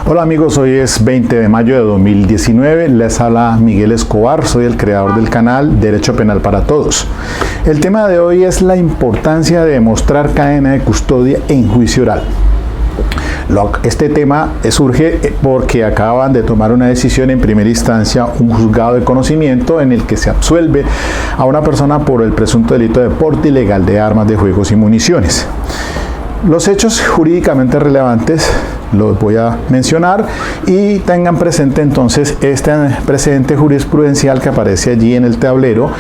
Hola amigos, hoy es 20 de mayo de 2019, les habla Miguel Escobar, soy el creador del canal Derecho Penal para Todos. El tema de hoy es la importancia de demostrar cadena de custodia en juicio oral. Este tema surge porque acaban de tomar una decisión en primera instancia un juzgado de conocimiento en el que se absuelve a una persona por el presunto delito de porte ilegal de armas de fuego y municiones. Los hechos jurídicamente relevantes los voy a mencionar y tengan presente entonces este precedente jurisprudencial que aparece allí en el tablero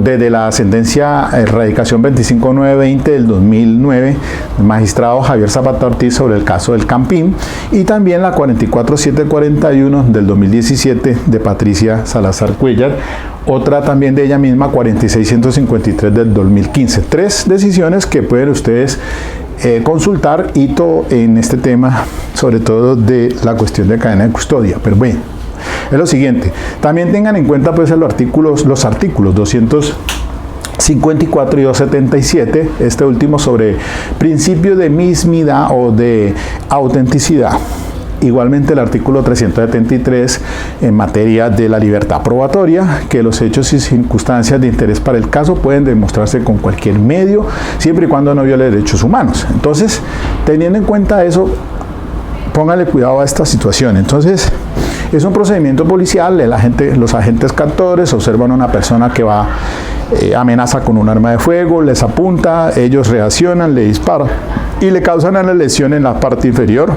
desde la sentencia Erradicación 25920 del 2009 del magistrado Javier Zapata Ortiz sobre el caso del Campín, y también la 44741 del 2017 de Patricia Salazar Cuellar, otra también de ella misma 46153 del 2015. Tres decisiones que pueden ustedes consultar en este tema, sobre todo de la cuestión de cadena de custodia. Pero bueno, es lo siguiente, también tengan en cuenta pues los artículos 254 y 277, este último sobre principio de mismidad o de autenticidad. Igualmente el artículo 373 en materia de la libertad probatoria, que los hechos y circunstancias de interés para el caso pueden demostrarse con cualquier medio, siempre y cuando no viole derechos humanos. Entonces, teniendo en cuenta eso, póngale cuidado a esta situación. Entonces, es un procedimiento policial, los agentes captores observan a una persona que va, amenaza con un arma de fuego, les apunta, ellos reaccionan, le disparan y le causan una lesión en la parte inferior,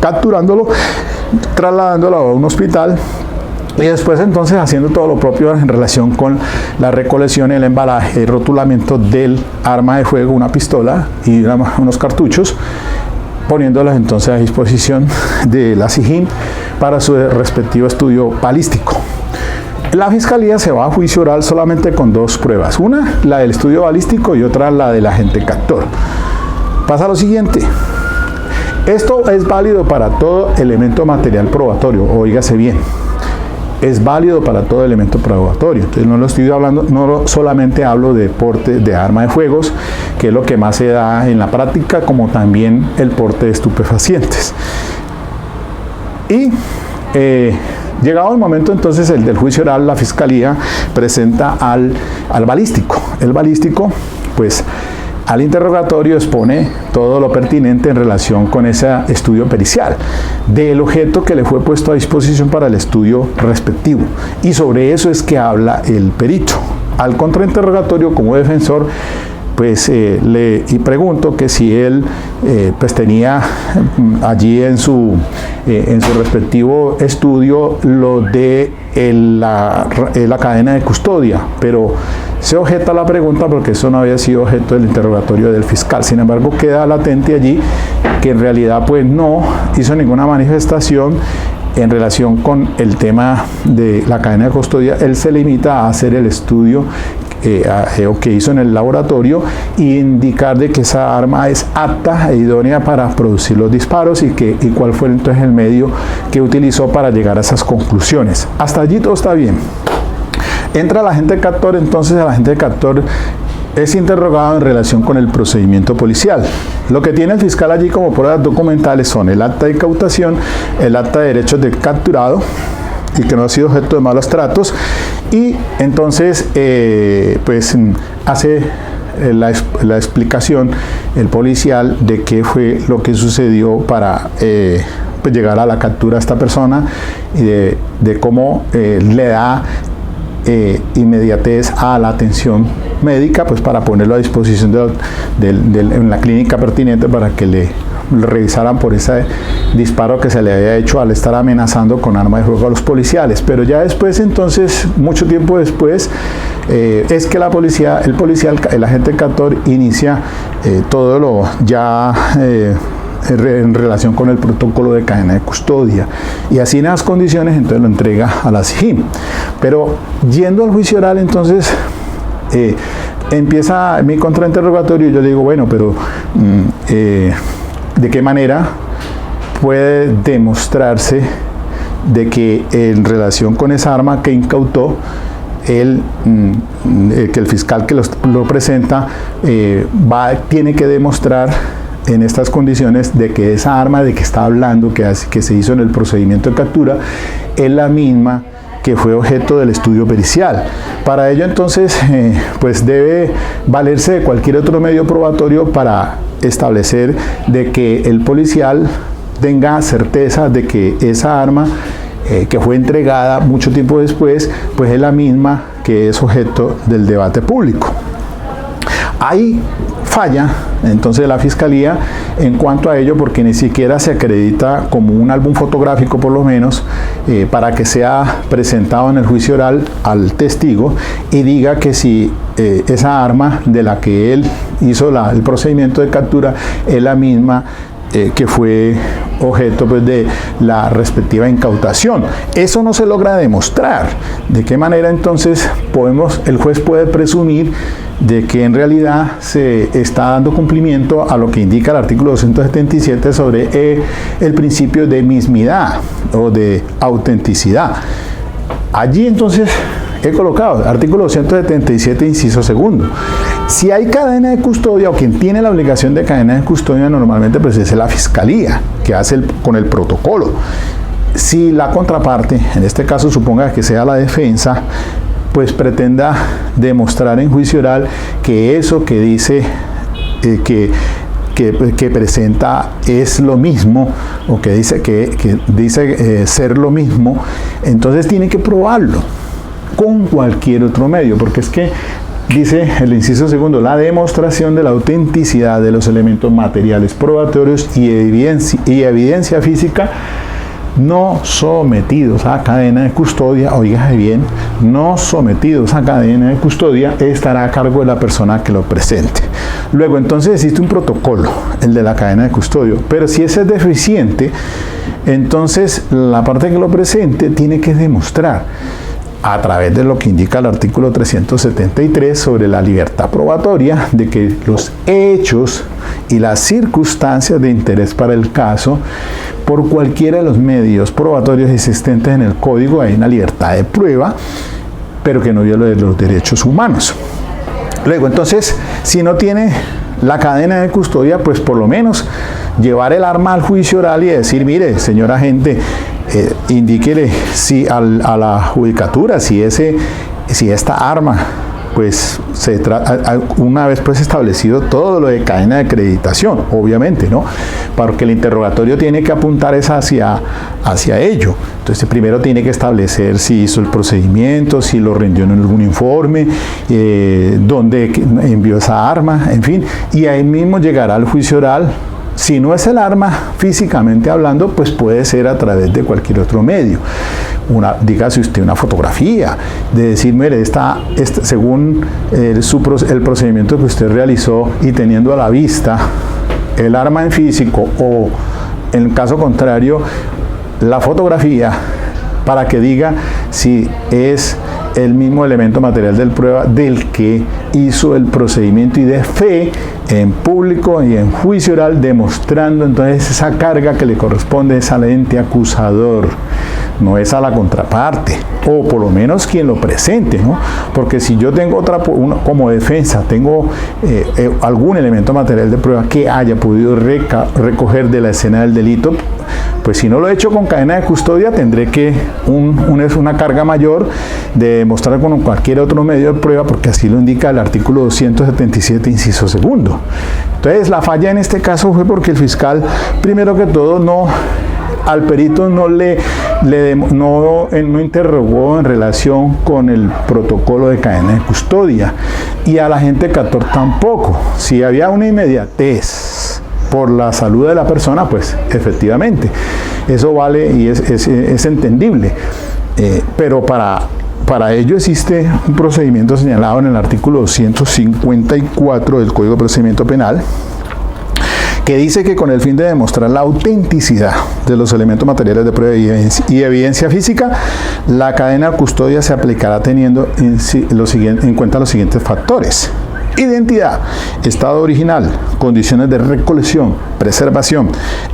capturándolo, trasladándolo a un hospital y después entonces haciendo todo lo propio en relación con la recolección, el embalaje, el rotulamiento del arma de fuego, una pistola y unos cartuchos, poniéndolas entonces a disposición de la SIJIN para su respectivo estudio balístico. La Fiscalía se va a juicio oral solamente con dos pruebas, una la del estudio balístico y otra la del agente captor. Pasa lo siguiente, esto es válido para todo elemento material probatorio, óigase bien, es válido para todo elemento probatorio. Entonces no lo estoy hablando, no solamente hablo de porte de arma de fuegos, que es lo que más se da en la práctica, como también el porte de estupefacientes. Y llegado el momento entonces el del juicio oral, la Fiscalía presenta al balístico. El balístico, pues, al interrogatorio expone todo lo pertinente en relación con ese estudio pericial del objeto que le fue puesto a disposición para el estudio respectivo, y sobre eso es que habla el perito. Al contrainterrogatorio, como defensor, pues le pregunto que si él pues tenía allí en su respectivo estudio lo de la cadena de custodia, pero se objeta la pregunta porque eso no había sido objeto del interrogatorio del fiscal. Sin embargo, queda latente allí que en realidad pues no hizo ninguna manifestación en relación con el tema de la cadena de custodia. Él se limita a hacer el estudio que hizo en el laboratorio e indicar de que esa arma es apta e idónea para producir los disparos y cuál fue entonces el medio que utilizó para llegar a esas conclusiones. Hasta allí todo está bien. Entra el agente captor, entonces el agente captor es interrogado en relación con el procedimiento policial. Lo que tiene el fiscal allí como pruebas documentales son el acta de incautación, el acta de derechos del capturado y que no ha sido objeto de malos tratos, y entonces pues hace la explicación el policial de qué fue lo que sucedió para pues llegar a la captura a esta persona y de cómo le da inmediatez a la atención médica, pues para ponerlo a disposición en la clínica pertinente para que le revisaran por ese disparo que se le había hecho al estar amenazando con arma de fuego a los policiales. Pero ya después, entonces, mucho tiempo después, es que el agente captor inicia todo lo ya en relación con el protocolo de cadena de custodia, y así en las condiciones entonces lo entrega a la SIJIN. Pero yendo al juicio oral, entonces empieza mi contrainterrogatorio y yo le digo, bueno, pero ¿de qué manera puede demostrarse de que en relación con esa arma que incautó que el fiscal que lo presenta tiene que demostrar en estas condiciones de que esa arma de que está hablando, que se hizo en el procedimiento de captura, es la misma que fue objeto del estudio pericial. Para ello entonces pues debe valerse de cualquier otro medio probatorio para establecer de que el policial tenga certeza de que esa arma que fue entregada mucho tiempo después, pues es la misma que es objeto del debate público. Ahí falla entonces la Fiscalía en cuanto a ello, porque ni siquiera se acredita como un álbum fotográfico, por lo menos, para que sea presentado en el juicio oral al testigo y diga que si esa arma de la que él hizo el procedimiento de captura es la misma que fue objeto pues, de la respectiva incautación. Eso no se logra demostrar. ¿De qué manera entonces el juez puede presumir de que en realidad se está dando cumplimiento a lo que indica el artículo 277 sobre el principio de mismidad o de autenticidad? Allí entonces he colocado artículo 277, inciso segundo. Si hay cadena de custodia, o quien tiene la obligación de cadena de custodia normalmente pues es la Fiscalía, que hace con el protocolo. Si la contraparte, en este caso suponga que sea la defensa, pues pretenda demostrar en juicio oral que eso que dice que presenta es lo mismo, o que dice ser lo mismo, entonces tiene que probarlo con cualquier otro medio, porque es que dice el inciso segundo, la demostración de la autenticidad de los elementos materiales probatorios y evidencia física no sometidos a cadena de custodia, oígase bien, no sometidos a cadena de custodia, estará a cargo de la persona que lo presente. Luego entonces existe un protocolo, el de la cadena de custodia, pero si ese es deficiente, entonces la parte que lo presente tiene que demostrar a través de lo que indica el artículo 373 sobre la libertad probatoria, de que los hechos y las circunstancias de interés para el caso, por cualquiera de los medios probatorios existentes en el código, hay una libertad de prueba, pero que no viola los derechos humanos. Luego, entonces, si no tiene la cadena de custodia, pues por lo menos llevar el arma al juicio oral y decir, mire, señor agente, indíquele si a la judicatura si esta arma pues una vez pues establecido todo lo de cadena de acreditación, obviamente, ¿no? Porque el interrogatorio tiene que apuntar hacia ello. Entonces primero tiene que establecer si hizo el procedimiento, si lo rindió en algún informe, dónde envió esa arma, en fin, y ahí mismo llegará al juicio oral. Si no es el arma físicamente hablando, pues puede ser a través de cualquier otro medio. Dígase usted una fotografía, de decir, mire, según el procedimiento que usted realizó y teniendo a la vista el arma en físico, o en caso contrario, la fotografía, para que diga si es el mismo elemento material de prueba del que hizo el procedimiento, y de fe en público y en juicio oral, demostrando entonces esa carga que le corresponde es al ente acusador, no es a la contraparte, o por lo menos quien lo presente, ¿no? Porque si yo tengo como defensa, tengo algún elemento material de prueba que haya podido recoger de la escena del delito, pues si no lo he hecho con cadena de custodia, tendré que una carga mayor de demostrar con cualquier otro medio de prueba, porque así lo indica el artículo 277, inciso segundo. Entonces, la falla en este caso fue porque el fiscal, primero que todo, al perito no interrogó en relación con el protocolo de cadena de custodia, y al agente Cator tampoco. Si había una inmediatez por la salud de la persona, pues efectivamente eso vale y es entendible, pero para ello existe un procedimiento señalado en el artículo 254 del Código de Procedimiento Penal, que dice que con el fin de demostrar la autenticidad de los elementos materiales de prueba y evidencia física, la cadena de custodia se aplicará teniendo en cuenta los siguientes factores: identidad, estado original, condiciones de recolección, preservación,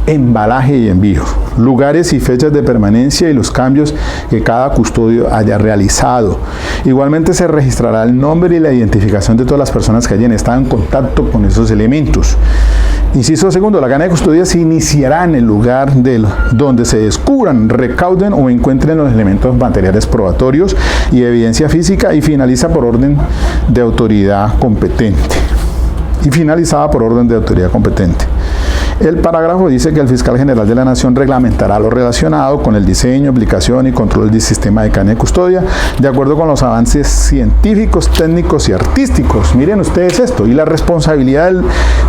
embalaje y envío, lugares y fechas de permanencia y los cambios que cada custodio haya realizado. Igualmente se registrará el nombre y la identificación de todas las personas que hayan estado en contacto con esos elementos. Inciso segundo, la cadena de custodia se iniciará en el lugar donde se descubran, recauden o encuentren los elementos materiales probatorios y evidencia física, y finaliza por orden de autoridad competente. El parágrafo dice que el fiscal general de la Nación reglamentará lo relacionado con el diseño, aplicación y control del sistema de cadena de custodia de acuerdo con los avances científicos, técnicos y artísticos. Miren ustedes esto. Y la responsabilidad,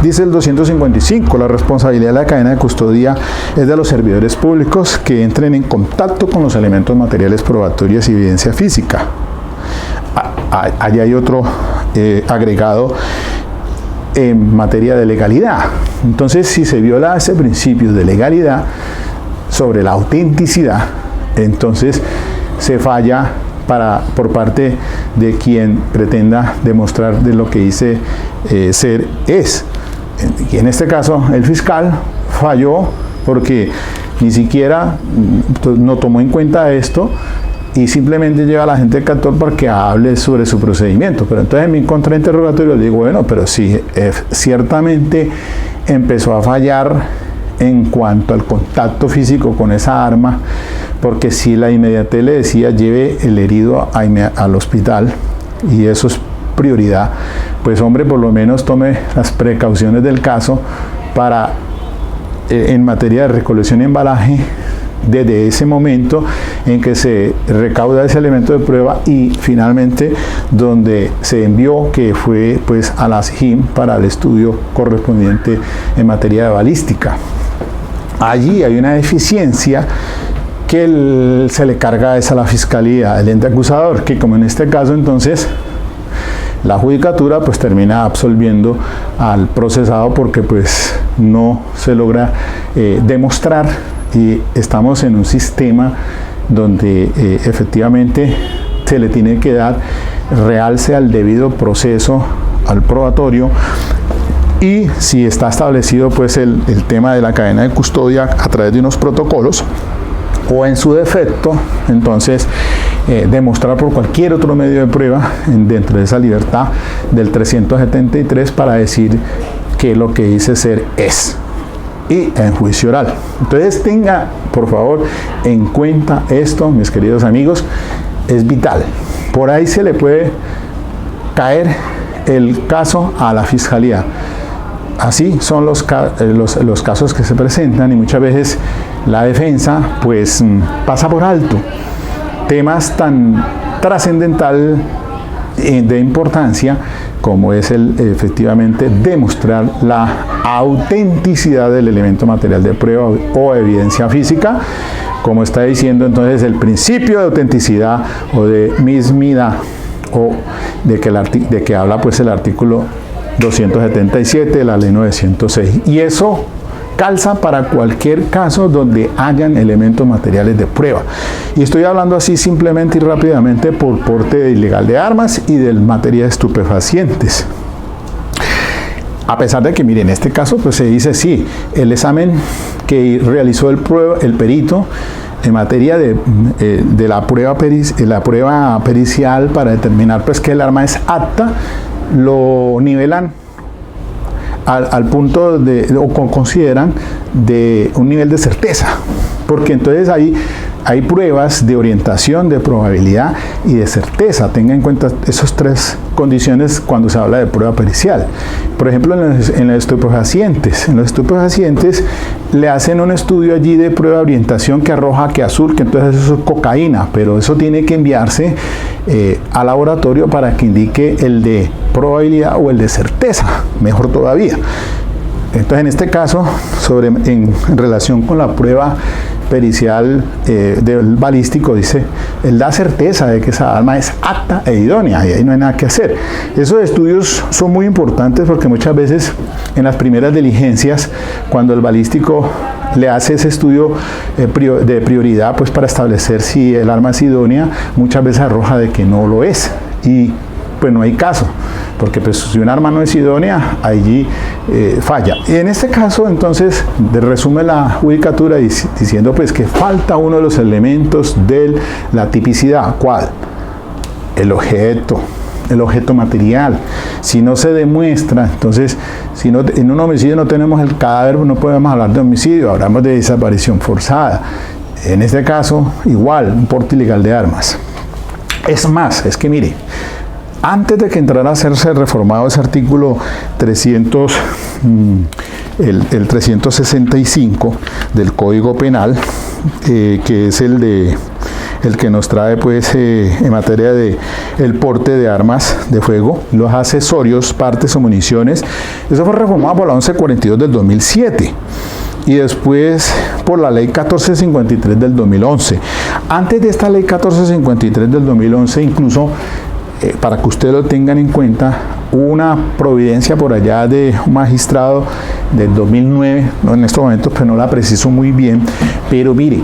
dice el 255, la responsabilidad de la cadena de custodia es de los servidores públicos que entren en contacto con los elementos materiales probatorios y evidencia física. Allí hay otro agregado en materia de legalidad. Entonces, si se viola ese principio de legalidad sobre la autenticidad, entonces se falla por parte de quien pretenda demostrar de lo que dice ser es. Y en este caso, el fiscal falló porque ni siquiera no tomó en cuenta esto y simplemente lleva a la gente del cantor para que hable sobre su procedimiento. Pero entonces en mi contrainterrogatorio le digo, bueno, pero sí, ciertamente empezó a fallar en cuanto al contacto físico con esa arma, porque si la inmediatez le decía lleve el herido al hospital, y eso es prioridad, pues hombre, por lo menos tome las precauciones del caso para, en materia de recolección y embalaje, desde ese momento en que se recauda ese elemento de prueba y finalmente donde se envió, que fue pues a la SIJIN para el estudio correspondiente en materia de balística. Allí hay una deficiencia que se le carga a la fiscalía, el ente acusador, que como en este caso entonces la judicatura pues termina absolviendo al procesado porque pues no se logra demostrar. Y estamos en un sistema donde efectivamente se le tiene que dar realce al debido proceso, al probatorio, y si está establecido pues el tema de la cadena de custodia a través de unos protocolos, o en su defecto, entonces demostrar por cualquier otro medio de prueba dentro de esa libertad del 373 para decir que lo que dice ser es. Y en juicio oral. Entonces tenga por favor en cuenta esto, mis queridos amigos, es vital. Por ahí se le puede caer el caso a la fiscalía. Así son los casos que se presentan, y muchas veces la defensa pues pasa por alto temas tan trascendental de importancia como es efectivamente demostrar la autenticidad del elemento material de prueba o evidencia física, como está diciendo entonces el principio de autenticidad o de mismidad, o de que habla pues el artículo 277 de la ley 906. Y eso calza para cualquier caso donde hayan elementos materiales de prueba. Y estoy hablando así simplemente y rápidamente por porte ilegal de armas y de materia de estupefacientes. A pesar de que, miren, en este caso pues se dice sí, el examen que realizó el perito en materia de la prueba pericial para determinar pues que el arma es apta, lo nivelan al punto o consideran de un nivel de certeza, porque entonces hay pruebas de orientación, de probabilidad y de certeza. Tenga en cuenta esas tres condiciones cuando se habla de prueba pericial. Por ejemplo, en los estupefacientes. En los estupefacientes le hacen un estudio allí de prueba de orientación que arroja que azul, que entonces eso es cocaína, pero eso tiene que enviarse al laboratorio para que indique el de probabilidad o el de certeza, mejor todavía. Entonces, en este caso, en relación con la prueba pericial del balístico, dice, él da certeza de que esa arma es apta e idónea, y ahí no hay nada que hacer. Esos estudios son muy importantes porque muchas veces en las primeras diligencias, cuando el balístico le hace ese estudio de prioridad pues para establecer si el arma es idónea, muchas veces arroja de que no lo es, y pues no hay caso, porque pues, si un arma no es idónea, allí falla. Y en este caso, entonces, resume la judicatura diciendo pues que falta uno de los elementos de la tipicidad. ¿Cuál? El objeto, el objeto material. Si no se demuestra, entonces, si no, en un homicidio no tenemos el cadáver, no podemos hablar de homicidio, hablamos de desaparición forzada. En este caso, igual, un porte ilegal de armas. Es más, es que mire, antes de que entrara a hacerse reformado ese artículo 365 del Código Penal, que es el que nos trae pues en materia de el porte de armas de fuego, los accesorios, partes o municiones. Eso fue reformado por la 1142 del 2007 y después por la ley 1453 del 2011. Antes de esta ley 1453 del 2011, incluso para que ustedes lo tengan en cuenta, hubo una providencia por allá de un magistrado del 2009, no en estos momentos, pero no la preciso muy bien, pero mire,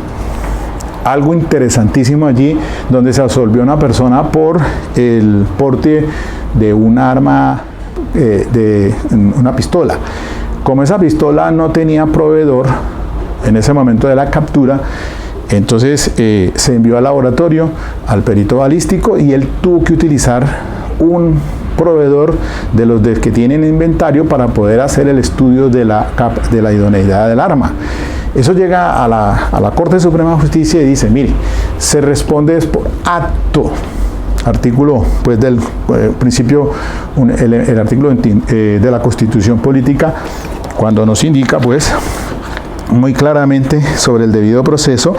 algo interesantísimo allí, donde se absolvió a una persona por el porte de un arma, de una pistola. Como esa pistola no tenía proveedor en ese momento de la captura, entonces se envió al laboratorio, al perito balístico, y él tuvo que utilizar un proveedor de los que tienen inventario para poder hacer el estudio de la idoneidad del arma. Eso llega a la Corte Suprema de Justicia y dice, mire, se responde por acto, artículo pues del principio, el artículo de la Constitución Política, cuando nos indica pues muy claramente sobre el debido proceso,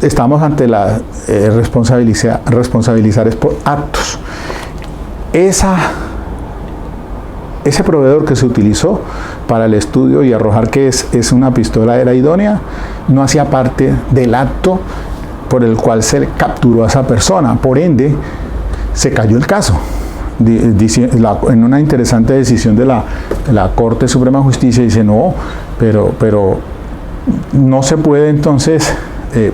estamos ante la responsabilizar es por actos. Ese proveedor que se utilizó para el estudio y arrojar que es una pistola era idónea, no hacía parte del acto por el cual se capturó a esa persona. Por ende, se cayó el caso. En una interesante decisión de la Corte Suprema de Justicia dice, no, pero no se puede entonces,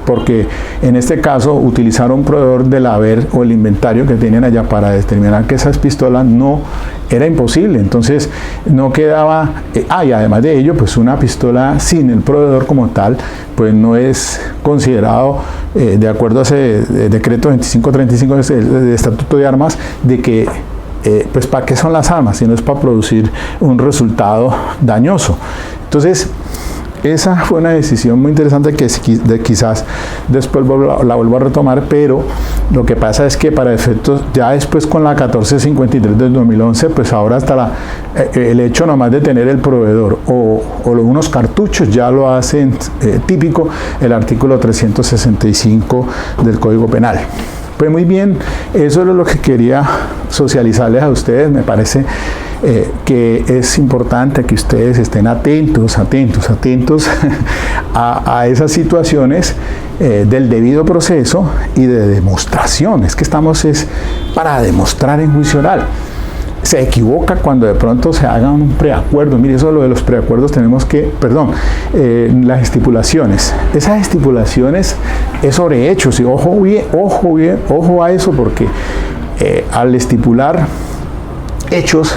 porque en este caso utilizaron un proveedor del haber o el inventario que tienen allá para determinar que esas pistolas no era imposible, entonces no quedaba, y además de ello, pues una pistola sin el proveedor como tal, pues no es considerado, de acuerdo a ese decreto 2535 del Estatuto de Armas, de que pues para qué son las armas, si no es para producir un resultado dañoso. Entonces, esa fue una decisión muy interesante que quizás después la vuelvo a retomar, pero lo que pasa es que para efectos, ya después con la 1453 del 2011, pues ahora hasta el hecho nomás de tener el proveedor o unos cartuchos ya lo hacen típico el artículo 365 del Código Penal. Pues muy bien, eso es lo que quería socializarles a ustedes. Me parece que es importante que ustedes estén atentos a esas situaciones del debido proceso y de demostración. Es que estamos para demostrar en juicio oral. Se equivoca cuando de pronto se haga un preacuerdo. Mire, eso lo de los preacuerdos tenemos que, las estipulaciones. Esas estipulaciones es sobre hechos, y ojo a eso, porque al estipular hechos,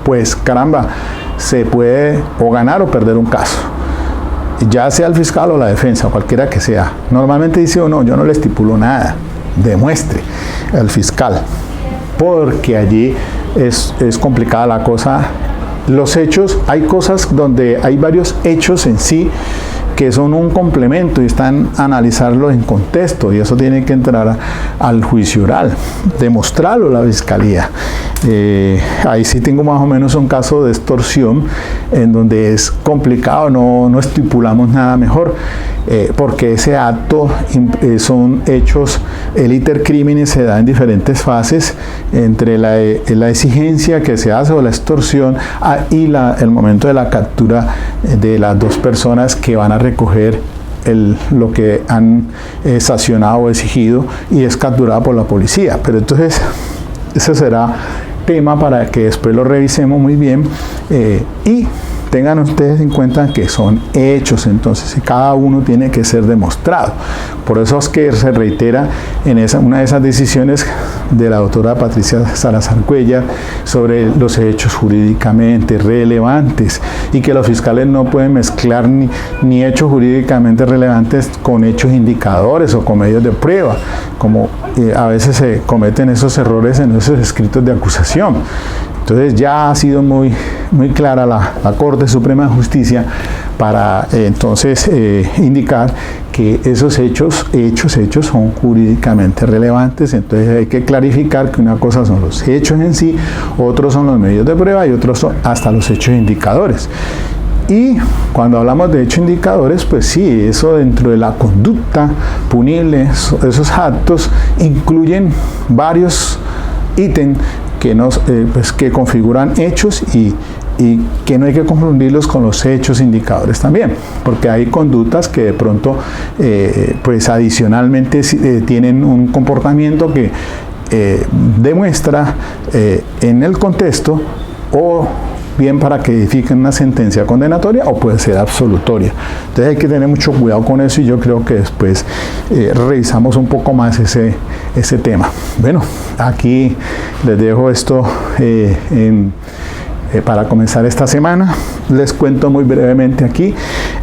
pues caramba, se puede o ganar o perder un caso, ya sea el fiscal o la defensa, cualquiera que sea. Normalmente dice, no, yo no le estipulo nada, demuestre al fiscal, porque allí es complicada la cosa. Los hechos, hay cosas donde hay varios hechos en sí que son un complemento y están a analizarlos en contexto, y eso tiene que entrar al juicio oral, demostrarlo la fiscalía. Ahí sí tengo más o menos un caso de extorsión en donde es complicado, no estipulamos nada mejor, porque ese acto son hechos, el iter criminis se da en diferentes fases, entre la exigencia que se hace o la extorsión y el momento de la captura de las dos personas que van a recoger lo que han sancionado o exigido, y es capturada por la policía. Pero entonces ese será tema para que después lo revisemos muy bien, y tengan ustedes en cuenta que son hechos, entonces cada uno tiene que ser demostrado. Por eso es que se reitera en una de esas decisiones de la doctora Patricia Salazar Cuellar sobre los hechos jurídicamente relevantes y que los fiscales no pueden mezclar ni hechos jurídicamente relevantes con hechos indicadores o con medios de prueba, como a veces se cometen esos errores en esos escritos de acusación. Entonces ya ha sido muy clara la Corte Suprema de Justicia para entonces indicar que esos hechos son jurídicamente relevantes. Entonces hay que clarificar que una cosa son los hechos en sí, otros son los medios de prueba y otros son hasta los hechos indicadores. Y cuando hablamos de hechos indicadores, pues sí, eso dentro de la conducta punible, esos actos incluyen varios ítems que configuran hechos y que no hay que confundirlos con los hechos indicadores también, porque hay conductas que de pronto pues adicionalmente tienen un comportamiento que demuestra en el contexto o bien para que edifiquen una sentencia condenatoria o puede ser absolutoria. Entonces hay que tener mucho cuidado con eso y yo creo que después revisamos un poco más ese tema. Bueno, aquí les dejo esto para comenzar esta semana. Les cuento muy brevemente aquí.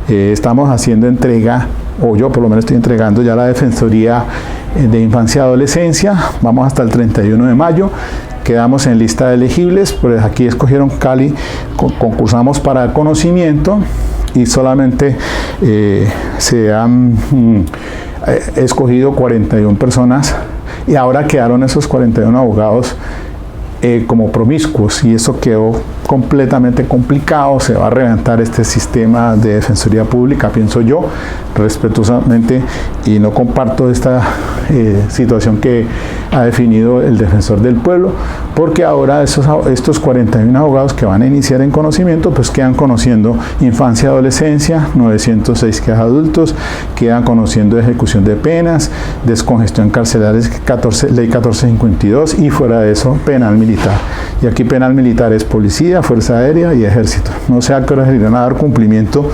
Estamos haciendo entrega, o yo por lo menos estoy entregando ya la Defensoría de Infancia y Adolescencia. Vamos hasta el 31 de mayo. Quedamos en lista de elegibles, pues aquí escogieron Cali, concursamos para el conocimiento y solamente se han escogido 41 personas y ahora quedaron esos 41 abogados como promiscuos y eso quedó completamente complicado. Se va a reventar este sistema de defensoría pública, pienso yo, respetuosamente, y no comparto esta situación que ha definido el defensor del pueblo, porque ahora estos 41 abogados que van a iniciar en conocimiento, pues quedan conociendo infancia y adolescencia, 906 quejas adultos, quedan conociendo ejecución de penas, descongestión carcelaria, ley 1452, y fuera de eso, penal militar. Y aquí penal militar es policía, fuerza aérea y ejército. No sé a qué hora irán a dar cumplimiento,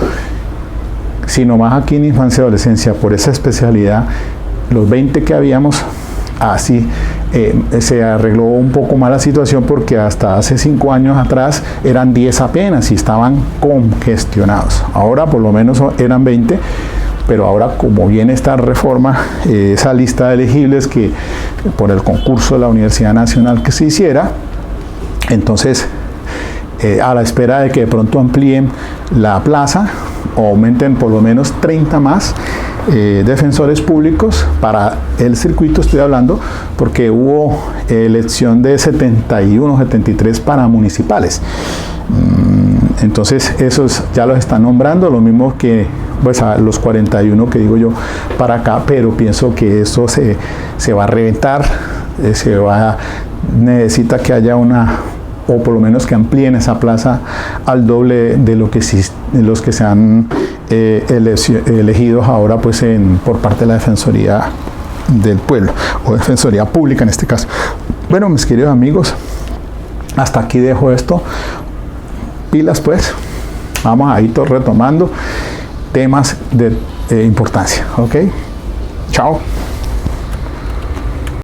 sino más aquí en infancia y adolescencia, por esa especialidad, los 20 que habíamos, así se arregló un poco más la situación porque hasta hace 5 años atrás eran 10 apenas y estaban congestionados. Ahora por lo menos eran 20, pero ahora como viene esta reforma, esa lista de elegibles que por el concurso de la Universidad Nacional que se hiciera, entonces a la espera de que de pronto amplíen la plaza o aumenten por lo menos 30 más defensores públicos para el circuito, estoy hablando, porque hubo elección de 71, 73 para municipales. Entonces esos ya los están nombrando, lo mismo que pues a los 41 que digo yo para acá, pero pienso que esto se va a reventar, necesita que haya o por lo menos que amplíen esa plaza al doble de los que se han elegidos ahora pues por parte de la Defensoría del Pueblo o Defensoría Pública en este caso. Bueno, mis queridos amigos, hasta aquí dejo esto. Pilas pues, vamos a ir retomando temas de importancia. Ok, chao.